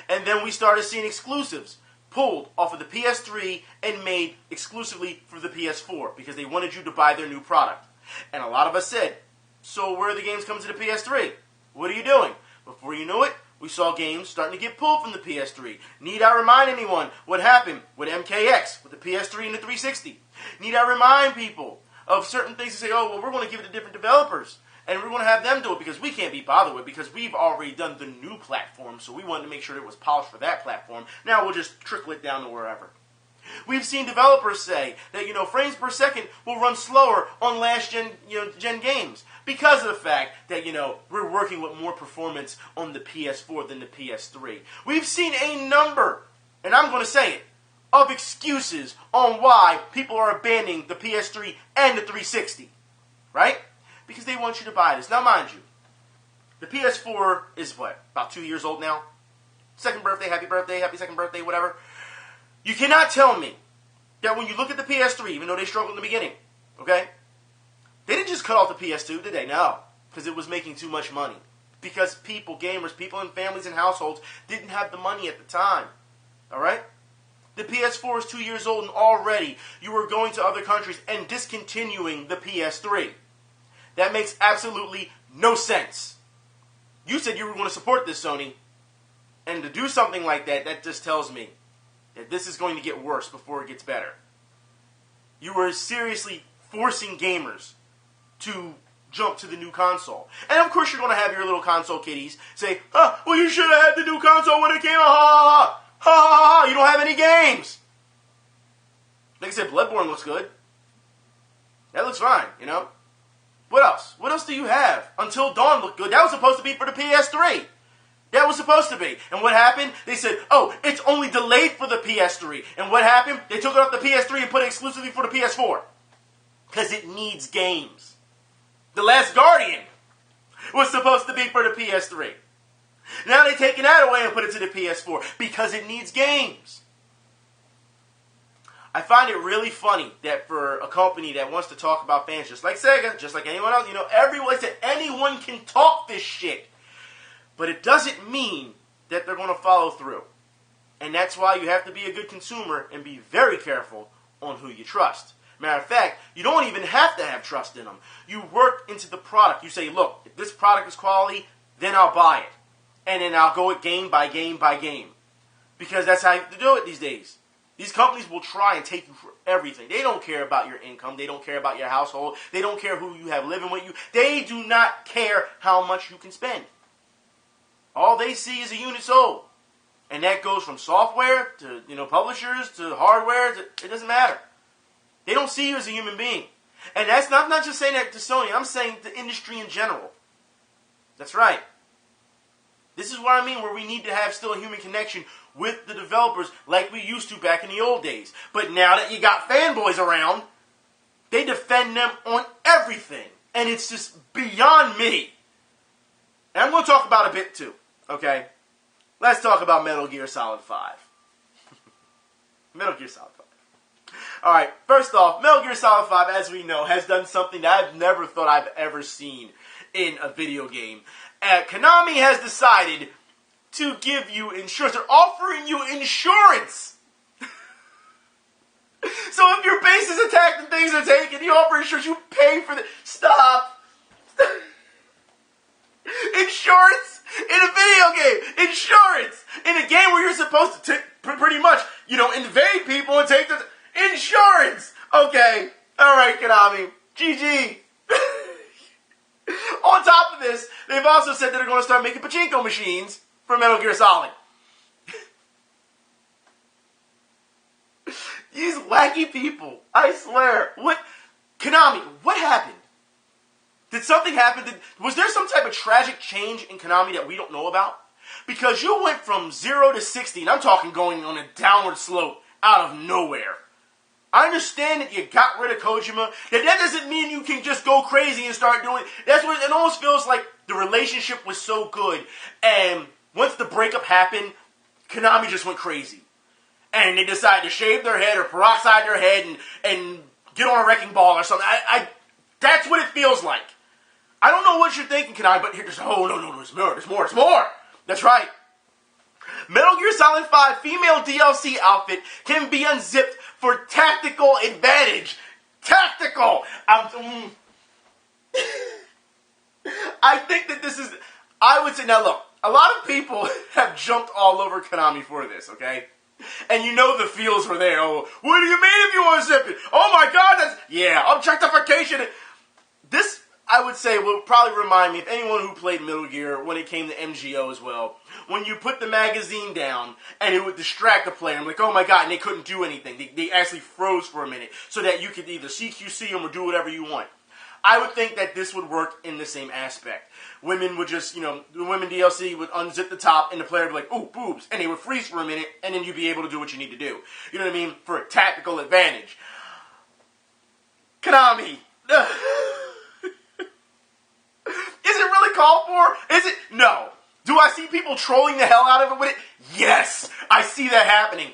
And then we started seeing exclusives pulled off of the PS3 and made exclusively for the PS4 because they wanted you to buy their new product. And a lot of us said, so where are the games coming to the PS3? What are you doing? Before you knew it, we saw games starting to get pulled from the PS3. Need I remind anyone what happened with MKX, with the PS3 and the 360? Need I remind people of certain things to say, we're going to give it to different developers. And we're going to have them do it because we can't be bothered with it because we've already done the new platform, so we wanted to make sure it was polished for that platform. Now we'll just trickle it down to wherever. We've seen developers say that, frames per second will run slower on last-gen gen games because of the fact that, we're working with more performance on the PS4 than the PS3. We've seen a number, and I'm going to say it, of excuses on why people are abandoning the PS3 and the 360, right? Because they want you to buy this. Now, mind you, the PS4 is what? About 2 years old now? Second birthday, happy second birthday, whatever. You cannot tell me that when you look at the PS3, even though they struggled in the beginning, okay? They didn't just cut off the PS2, did they? No. Because it was making too much money. Because people, gamers, people in families and households didn't have the money at the time. Alright? The PS4 is 2 years old and already you were going to other countries and discontinuing the PS3. That makes absolutely no sense. You said you were going to support this, Sony. And to do something like that, that just tells me that this is going to get worse before it gets better. You were seriously forcing gamers to jump to the new console. And of course you're going to have your little console kiddies say, well you should have had the new console when it came out. Ha ha ha ha. You don't have any games. Like I said, Bloodborne looks good. That looks fine, What else? What else do you have? Until Dawn looked good. That was supposed to be for the PS3. That was supposed to be. And what happened? They said, it's only delayed for the PS3. And what happened? They took it off the PS3 and put it exclusively for the PS4. Because it needs games. The Last Guardian was supposed to be for the PS3. Now they're taking that away and put it to the PS4 because it needs games. I find it really funny that for a company that wants to talk about fans, just like Sega, just like anyone else, anyone can talk this shit. But it doesn't mean that they're going to follow through. And that's why you have to be a good consumer and be very careful on who you trust. Matter of fact, you don't even have to have trust in them. You work into the product. You say, look, if this product is quality, then I'll buy it. And then I'll go it game by game by game. Because that's how you have to do it these days. These companies will try and take you for everything. They don't care about your income. They don't care about your household. They don't care who you have living with you. They do not care how much you can spend. All they see is a unit sold. And that goes from software to, publishers to hardware. It doesn't matter. They don't see you as a human being. And that's not, I'm not just saying that to Sony. I'm saying the industry in general. That's right. This is what I mean, where we need to have still a human connection with the developers like we used to back in the old days. But now that you got fanboys around, they defend them on everything. And it's just beyond me And I'm going to talk about a bit too, okay? Let's talk about Metal Gear Solid 5. Metal Gear Solid 5. Alright, first off, Metal Gear Solid 5, as we know, has done something that I've never thought I've ever seen in a video game. Konami has decided to give you insurance. They're offering you insurance! So if your base is attacked and things are taken, you offer insurance, you pay for the... Stop! Insurance in a video game! Insurance! In a game where you're supposed to pretty much, invade people and take the... Insurance! Okay. Alright, Konami. GG. On top of this, they've also said that they're going to start making pachinko machines for Metal Gear Solid. These wacky people. I swear. What? Konami, what happened? Did something happen? Was there some type of tragic change in Konami that we don't know about? Because you went from 0 to 60, and I'm talking going on a downward slope out of nowhere. I understand that you got rid of Kojima. That doesn't mean you can just go crazy and start doing... That's what it almost feels like. The relationship was so good, and once the breakup happened, Konami just went crazy. And they decided to shave their head or peroxide their head and get on a wrecking ball or something. That's what it feels like. I don't know what you're thinking, Konami, but here's... Oh, no, there's more. That's right. Metal Gear Solid 5 female DLC outfit can be unzipped for tactical advantage. Tactical! I think that this is... I would say... Now, look. A lot of people have jumped all over Konami for this, okay? And you know the feels were there. Oh, what do you mean if you unzip it? Oh my god, that's... Yeah, objectification. This, I would say, will probably remind me of anyone who played Metal Gear when it came to MGO as well. When you put the magazine down and it would distract the player. I'm like, oh my god, and they couldn't do anything. They actually froze for a minute so that you could either CQC them or do whatever you want. I would think that this would work in the same aspect. Women would just, the women DLC would unzip the top and the player would be like, ooh, boobs. And they would freeze for a minute and then you'd be able to do what you need to do. You know what I mean? For a tactical advantage. Konami. Is it really called for? Is it? No. Do I see people trolling the hell out of it with it? Yes. I see that happening.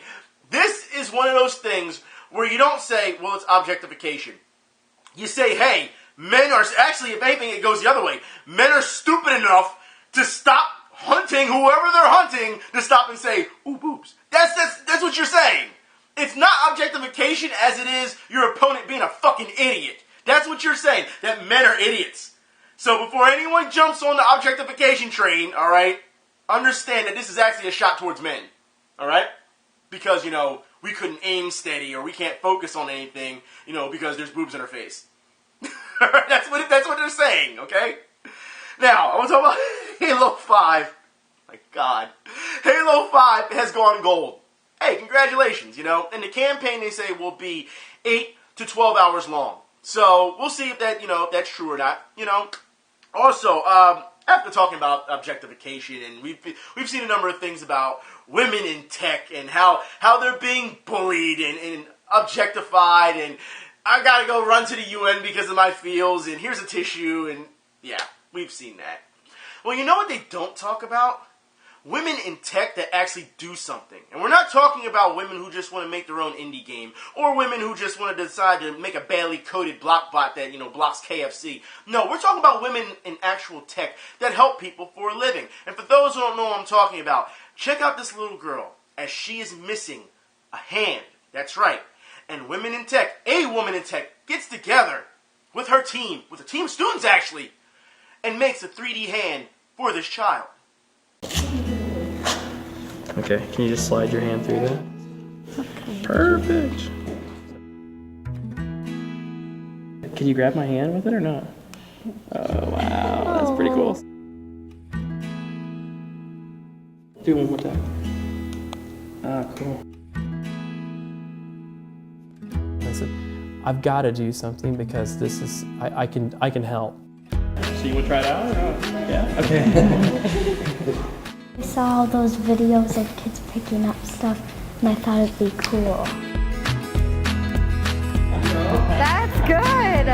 This is one of those things where you don't say, well, it's objectification. You say, hey, men are... Actually, if anything, it goes the other way. Men are stupid enough to stop hunting whoever they're hunting to stop and say, ooh, boobs. That's what you're saying. It's not objectification as it is your opponent being a fucking idiot. That's what you're saying. That men are idiots. So before anyone jumps on the objectification train, all right, understand that this is actually a shot towards men, all right? Because, we couldn't aim steady or we can't focus on anything, because there's boobs in our face. That's what they're saying, okay? Now, I want to talk about Halo 5. My God. Halo 5 has gone gold. Hey, congratulations, And the campaign, they say, will be 8 to 12 hours long. So, we'll see if that, if that's true or not, Also, after talking about objectification, and we've seen a number of things about women in tech and how they're being bullied and objectified, and I gotta go run to the UN because of my feels, and here's a tissue, and yeah, we've seen that. Well, you know what they don't talk about? Women in tech that actually do something. And we're not talking about women who just want to make their own indie game, or women who just want to decide to make a badly coded block bot that, blocks KFC. No, we're talking about women in actual tech that help people for a living. And for those who don't know what I'm talking about, check out this little girl as she is missing a hand. That's right. And women in tech, a woman in tech, gets together with her team, with a team of students actually, and makes a 3D hand for this child. Okay, can you just slide your hand through that? Okay. Perfect. Can you grab my hand with it or not? Oh, wow, that's pretty cool. Do it one more time. Ah, cool. I said, I've got to do something because this is, I can help. So you want to try it out or not? Yeah? Okay. I saw all those videos of kids picking up stuff and I thought it'd be cool. That's good!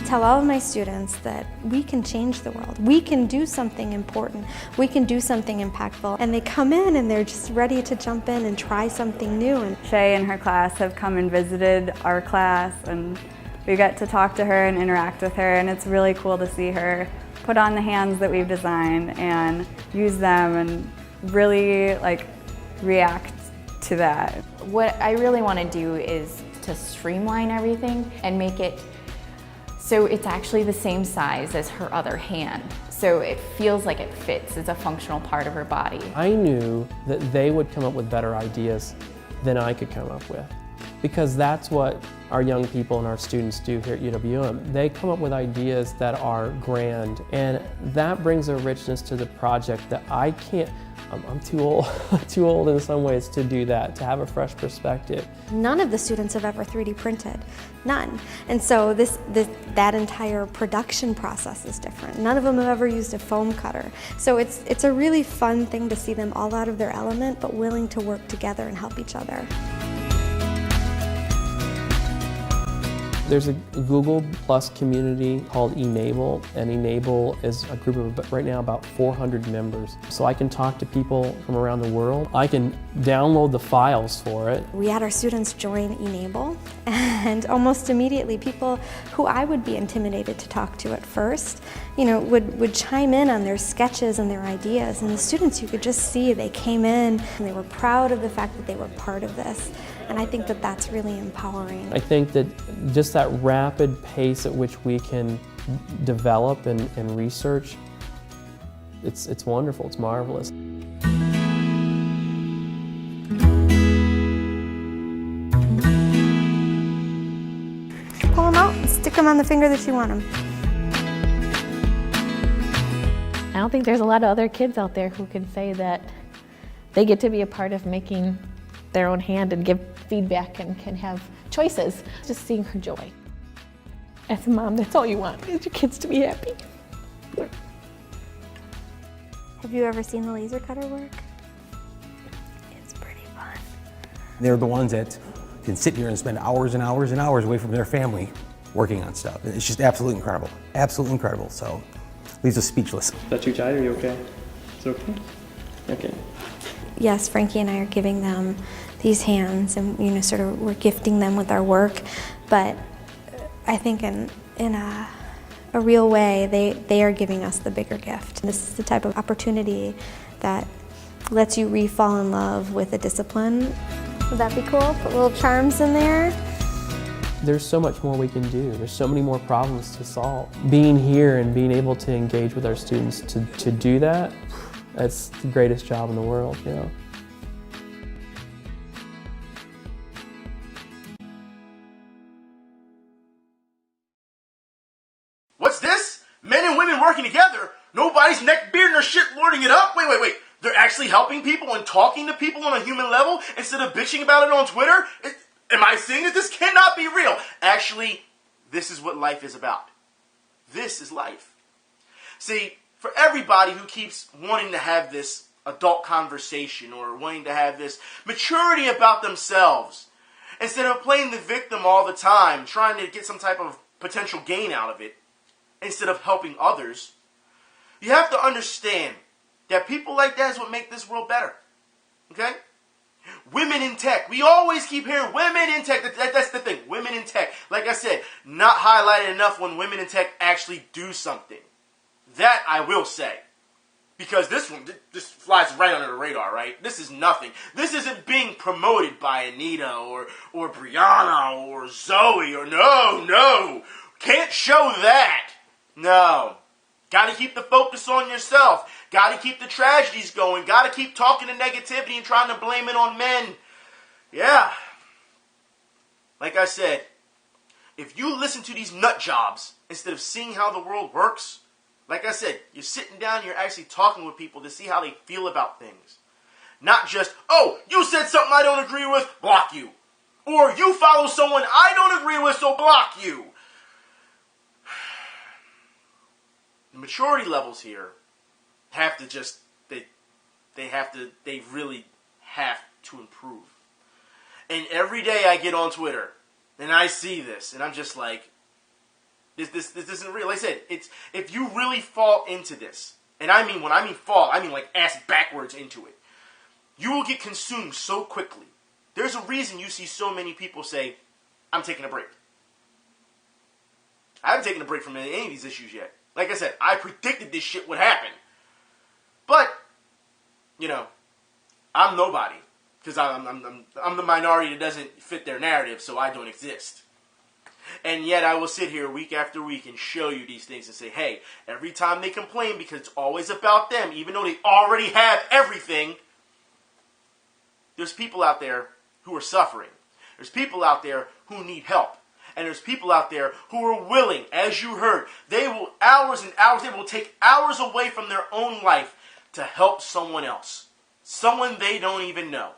tell all of my students that we can change the world. We can do something important. We can do something impactful. And they come in and they're just ready to jump in and try something new. And Shay and her class have come and visited our class, and we get to talk to her and interact with her, and it's really cool to see her put on the hands that we've designed and use them and really react to that. What I really want to do is to streamline everything and make it so it's actually the same size as her other hand. So it feels like it fits as a functional part of her body. I knew that they would come up with better ideas than I could come up with, because that's what our young people and our students do here at UWM. They come up with ideas that are grand, and that brings a richness to the project that I can't. I'm too old in some ways to do that, to have a fresh perspective. none of the students have ever 3D printed, none. And so that entire production process is different. None of them have ever used a foam cutter. So it's a really fun thing to see them all out of their element, but willing to work together and help each other. There's a Google Plus community called Enable, and Enable is a group of right now about 400 members. So I can talk to people from around the world. I can download the files for it. We had our students join Enable, and almost immediately people who I would be intimidated to talk to at first, would chime in on their sketches and their ideas. And the students, you could just see they came in and they were proud of the fact that they were part of this. And I think that that's really empowering. I think that just that rapid pace at which we can develop and research, it's wonderful, it's marvelous. Pull them out and stick them on the finger that you want them. I don't think there's a lot of other kids out there who can say that they get to be a part of making their own hand and give feedback and can have choices. Just seeing her joy. As a mom, that's all you want, is your kids to be happy. Have you ever seen the laser cutter work? It's pretty fun. They're the ones that can sit here and spend hours and hours and hours away from their family working on stuff. It's just absolutely incredible. Absolutely incredible. So leaves us speechless. Is that too tight? Are you okay? It's okay? Okay. Yes, Frankie and I are giving them these hands, and sort of we're gifting them with our work, but I think in a real way, they are giving us the bigger gift. This is the type of opportunity that lets you re-fall in love with a discipline. Would that be cool? Put little charms in there. There's so much more we can do. There's so many more problems to solve. Being here and being able to engage with our students to do that, that's the greatest job in the world, What's this? Men and women working together? Nobody's neck bearding or shit lording it up? Wait. They're actually helping people and talking to people on a human level instead of bitching about it on Twitter? Am I seeing that this cannot be real? Actually, this is what life is about. This is life. See, for everybody who keeps wanting to have this adult conversation or wanting to have this maturity about themselves, instead of playing the victim all the time, trying to get some type of potential gain out of it, instead of helping others, you have to understand that people like that is what make this world better. Okay? Women in tech. We always keep hearing women in tech. That's the thing. Women in tech. Like I said, not highlighted enough when women in tech actually do something. That I will say. Because this one just flies right under the radar, right? This is nothing. This isn't being promoted by Anita or Brianna or Zoe or no. Can't show that. No. Got to keep the focus on yourself. Got to keep the tragedies going. Got to keep talking the negativity and trying to blame it on men. Yeah. Like I said, if you listen to these nut jobs instead of seeing how the world works, like I said, you're sitting down and you're actually talking with people to see how they feel about things. Not just, oh, you said something I don't agree with, block you. Or you follow someone I don't agree with, so block you. The maturity levels here have to just, they really have to improve. And every day I get on Twitter and I see this and I'm just like, This isn't real. Like I said, it's if you really fall into this, and I mean when I mean fall, I mean like ass backwards into it. You will get consumed so quickly. There's a reason you see so many people say, "I'm taking a break." I haven't taken a break from any of these issues yet. Like I said, I predicted this shit would happen. But, you know, I'm nobody. Because I'm the minority that doesn't fit their narrative, so I don't exist. And yet I will sit here week after week and show you these things and say, hey, every time they complain, because it's always about them, even though they already have everything, there's people out there who are suffering. There's people out there who need help. And there's people out there who are willing, as you heard, they will hours and hours, they will take hours away from their own life to help someone else. Someone they don't even know.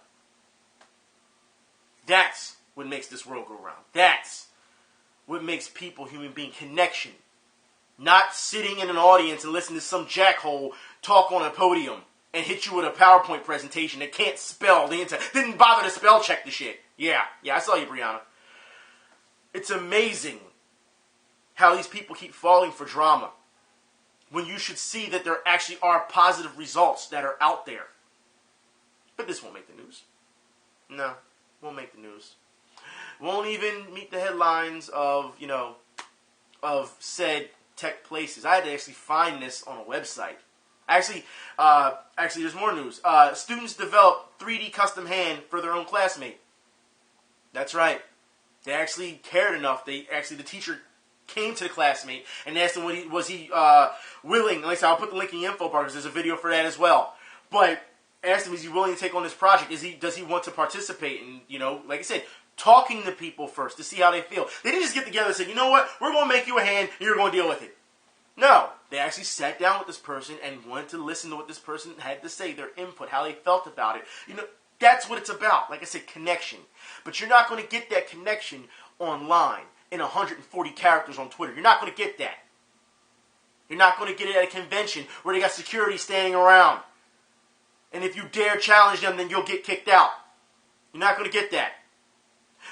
That's what makes this world go round. That's what makes people human being connection. Not sitting in an audience and listening to some jackhole talk on a podium and hit you with a PowerPoint presentation that can't spell the entire, didn't bother to spell check the shit. Yeah, I saw you, Brianna. It's amazing how these people keep falling for drama when you should see that there actually are positive results that are out there. But this won't make the news. No, won't make the news. Won't even meet the headlines of, of said tech places. I had to actually find this on a website. Actually, there's more news. Students develop 3D custom hand for their own classmate. That's right. They actually cared enough. The teacher came to the classmate and asked him was he willing. Like I said, I'll put the link in the info bar because there's a video for that as well. But asked him, is he willing to take on this project? Does he want to participate? And like I said, talking to people first to see how they feel. They didn't just get together and say, you know what, we're going to make you a hand and you're going to deal with it. No, they actually sat down with this person and wanted to listen to what this person had to say, their input, how they felt about it. That's what it's about. Like I said, connection. But you're not going to get that connection online in 140 characters on Twitter. You're not going to get that. You're not going to get it at a convention where they got security standing around. And if you dare challenge them, then you'll get kicked out. You're not going to get that.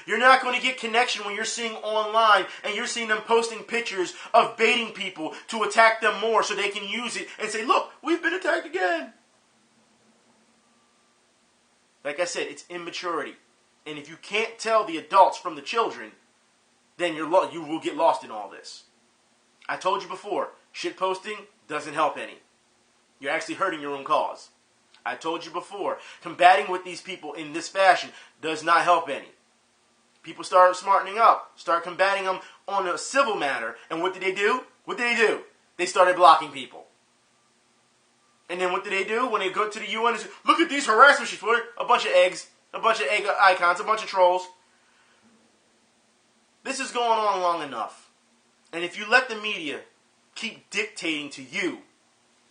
You're not going to get connection when you're seeing online and you're seeing them posting pictures of baiting people to attack them more so they can use it and say, look, we've been attacked again. Like I said, it's immaturity. And if you can't tell the adults from the children, then you will get lost in all this. I told you before, shit posting doesn't help any. You're actually hurting your own cause. I told you before, combating with these people in this fashion does not help any. People start smartening up, start combating them on a civil matter, and what did they do? They started blocking people. And then what do? When they go to the UN and say, look at these harassment sheets, a bunch of eggs, a bunch of egg icons, a bunch of trolls. This is going on long enough. And if you let the media keep dictating to you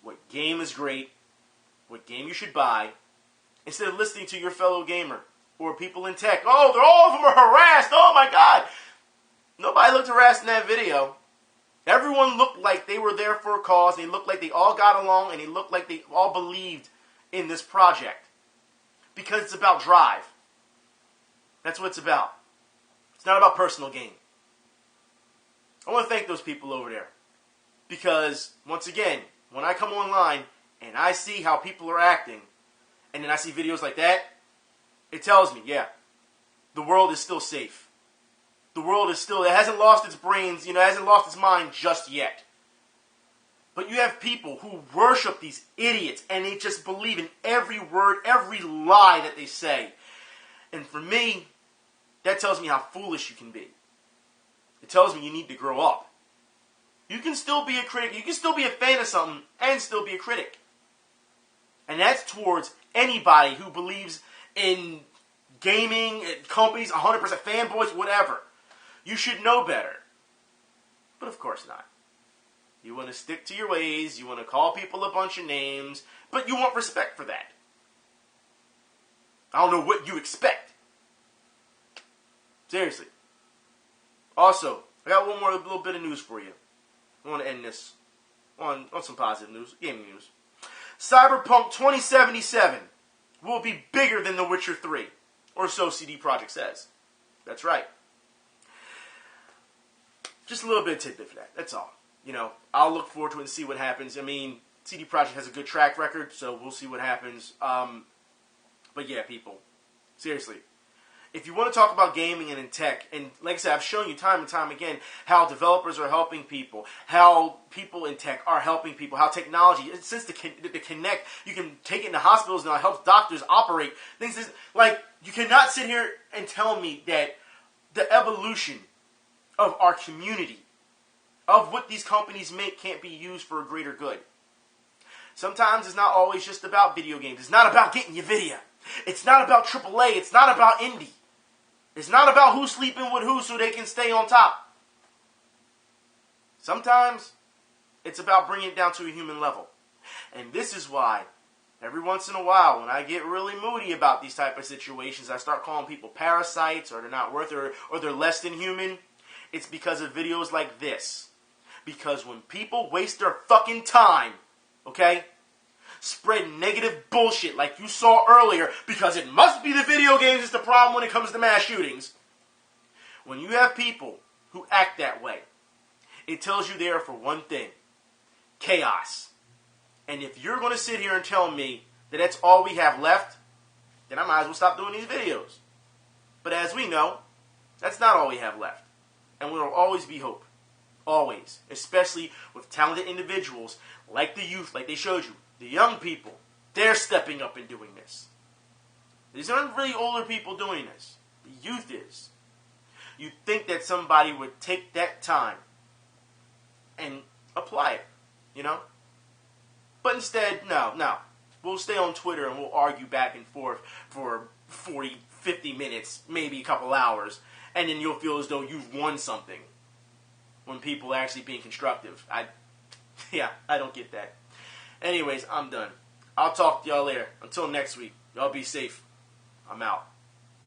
what game is great, what game you should buy, instead of listening to your fellow gamer or people in tech, all of them are harassed, oh my God. Nobody looked harassed in that video. Everyone looked like they were there for a cause. They looked like they all got along, and they looked like they all believed in this project. Because it's about drive. That's what it's about. It's not about personal gain. I want to thank those people over there. Because, once again, when I come online and I see how people are acting, and then I see videos like that, it tells me, yeah, the world is still safe. The world is still, it hasn't lost its brains, it hasn't lost its mind just yet. But you have people who worship these idiots, and they just believe in every word, every lie that they say. And for me, that tells me how foolish you can be. It tells me you need to grow up. You can still be a critic, you can still be a fan of something, and still be a critic. And that's towards anybody who believes in gaming, companies, 100% fanboys, whatever. You should know better. But of course not. You want to stick to your ways, you want to call people a bunch of names, but you want respect for that. I don't know what you expect. Seriously. Also, I got one more little bit of news for you. I want to end this on some positive news, gaming news. CyberPunk 2077 will be bigger than The Witcher 3, or so CD Projekt says. That's right. just a little bit of tidbit for that. That's all. You know, I'll look forward to it and see what happens. I mean, CD Projekt has a good track record, so we'll see what happens. But yeah, people, seriously, if you want to talk about gaming and in tech, and like I said, I've shown you time and time again how developers are helping people, how people in tech are helping people, how technology, since the Kinect, you can take it into hospitals now, it helps doctors operate. Things like, you cannot sit here and tell me that the evolution of our community, of what these companies make, can't be used for a greater good. Sometimes it's not always just about video games. It's not about getting your video. It's not about AAA. It's not about indie. It's not about who's sleeping with who so they can stay on top. Sometimes it's about bringing it down to a human level. And this is why every once in a while when I get really moody about these type of situations, I start calling people parasites, or they're not worth it, or they're less than human. It's because of videos like this. Because when people waste their fucking time, okay, spread negative bullshit like you saw earlier, because it must be the video games is the problem when it comes to mass shootings. When you have people who act that way, it tells you they are for one thing: chaos. And if you're going to sit here and tell me that that's all we have left, then I might as well stop doing these videos. But as we know, that's not all we have left. And there will always be hope. Always. Especially with talented individuals like the youth, like they showed you. The young people, they're stepping up and doing this. These aren't really older people doing this. The youth is. You'd think that somebody would take that time and apply it, you know? But instead, no. We'll stay on Twitter and we'll argue back and forth for 40, 50 minutes, maybe a couple hours, and then you'll feel as though you've won something when people are actually being constructive. I don't get that. Anyways, I'm done. I'll talk to y'all later. Until next week, y'all be safe. I'm out.